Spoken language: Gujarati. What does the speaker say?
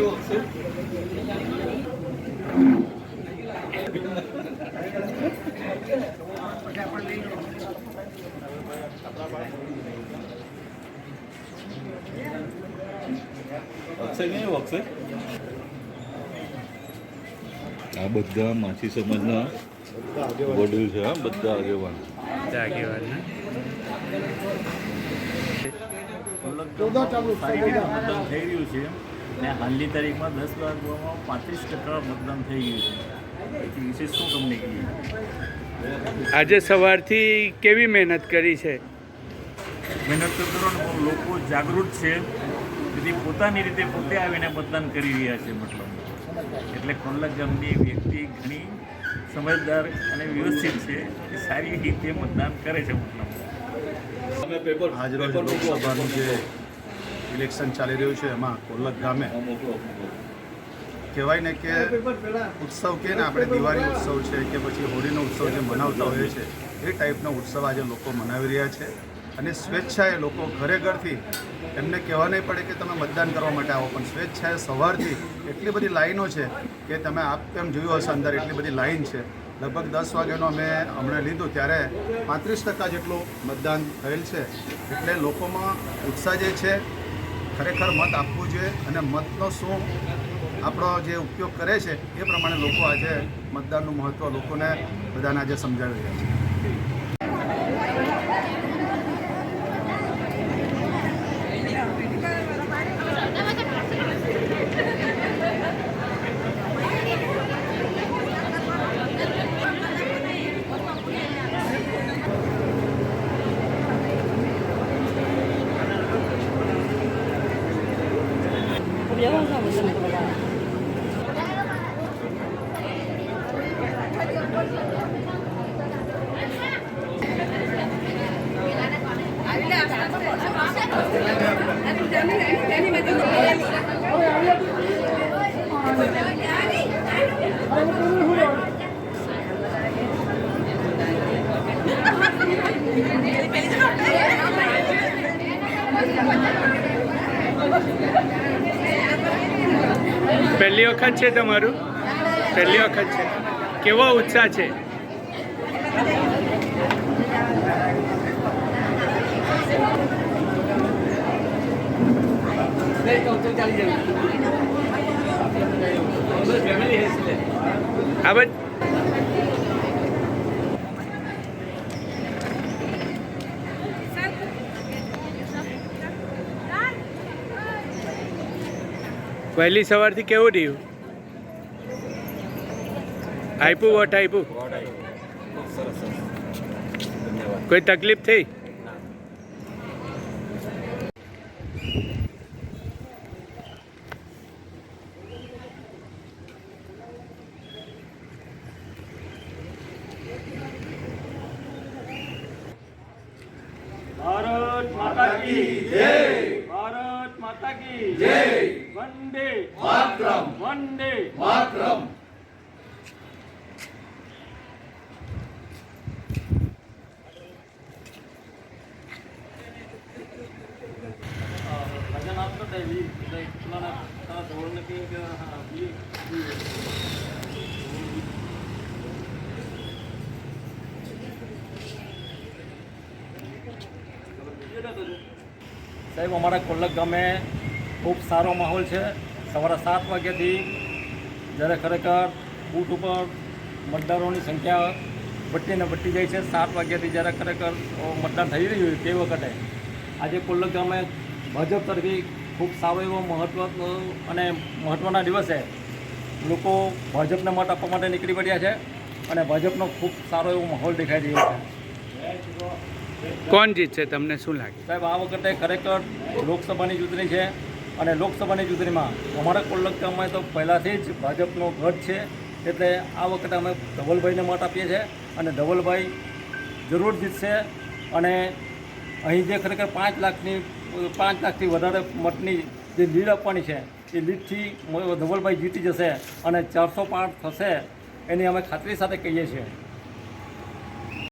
આ બધા માછી સમાજના વડીલ છે, બધા આગેવાન મતદાન થઈ રહ્યું છે અને હાલની તારીખમાં 10 વાગ્યામાં 35% મતદાન થઈ ગયું છે. વિશેષ શું તમને કહીએ? આજે સવારથી કેવી મહેનત કરી છે? મહેનત તો કરવાનું, લોકો જાગૃત છે, તેથી પોતાની રીતે પોતે આવીને મતદાન કરી રહ્યા છે. મતલબ એટલે કોલ્લક ગામની વ્યક્તિ ઘણી સમજદાર અને વ્યવસ્થિત છે, એ સારી રીતે મતદાન કરે છે. મતલબ આજરોજ લોકસભાનું જે ઇલેક્શન ચાલી રહ્યું છે એમાં કોલ્લક ગામે કહેવાય ને કે ઉત્સવ કે ને આપણે દિવાળી ઉત્સવ છે કે પછી હોળીનો ઉત્સવ જે મનાવતા હોઈએ છે એ ટાઈપનો ઉત્સવ આજે લોકો મનાવી રહ્યા છે. અને સ્વેચ્છાએ લોકો ઘરે ઘરથી એમને કહેવા નહીં પડે કે તમે મતદાન કરવા માટે આવો, પણ સ્વેચ્છાએ સવારથી એટલી બધી લાઈનો છે કે તમે આપ તેમ જોયું હશે અંદર એટલી બધી લાઈન છે. લગભગ 10 વાગ્યાનો અમે હમણાં લીધું ત્યારે 35% જેટલું મતદાન થયેલ છે. એટલે લોકોમાં ઉત્સાહ જે છે ખરેખર મત આપવું જોઈએ અને મતનો શું આપણો જે ઉપયોગ કરે છે એ પ્રમાણે લોકો આજે મતદાનનું મહત્ત્વ લોકોને બધાને આજે સમજાવી રહ્યા છે. પહેલી વખત છે તમારું? પહેલી વખત છે. કેવો ઉત્સાહ છે? આ બધ વહેલી સવારથી કેવું રહ્યું? આપ્યું વોટ આપ્યું? કોઈ તકલીફ થઈ? ભારત માતા કી જય, ભારત માતા કી જય, વંદે માતરમ, વંદે માતરમ. સાહેબ, અમારા કોલ્લક ગામે ખૂબ સારો માહોલ છે. સવારે 7 વાગ્યાથી જ્યારે ખરેખર બૂથ ઉપર મતદારોની સંખ્યા વધતીને વધતી જાય છે. 7 વાગ્યાથી જ્યારે ખરેખર મતદાન થઈ રહ્યું તે વખતે આજે કોલ્લક ગામે ભાજપ તરફી ખૂબ સારો એવો અને મહત્ત્વના દિવસે લોકો ભાજપને મત આપવા માટે નીકળી પડ્યા છે અને ભાજપનો ખૂબ સારો એવો માહોલ દેખાઈ રહ્યો છે. કોણ જીતશે તમને શું લાગે? સાહેબ, આ વખતે ખરેખર લોકસભાની ચૂંટણી છે અને લોકસભાની ચૂંટણીમાં અમારા કોલ્લક ગામમાં તો પહેલાંથી જ ભાજપનો ગઢ છે. એટલે આ વખતે અમે ધવલભાઈને મત આપીએ છીએ અને ધવલભાઈ જરૂર જીતશે. અને અહીં જે ખરેખર 5 લાખથી વધારે મતની જે લીડ આપવાની છે એ લીડથી ધવલભાઈ જીતી જશે અને 400 પાર થશે એની અમે ખાતરી સાથે કહીએ છીએ.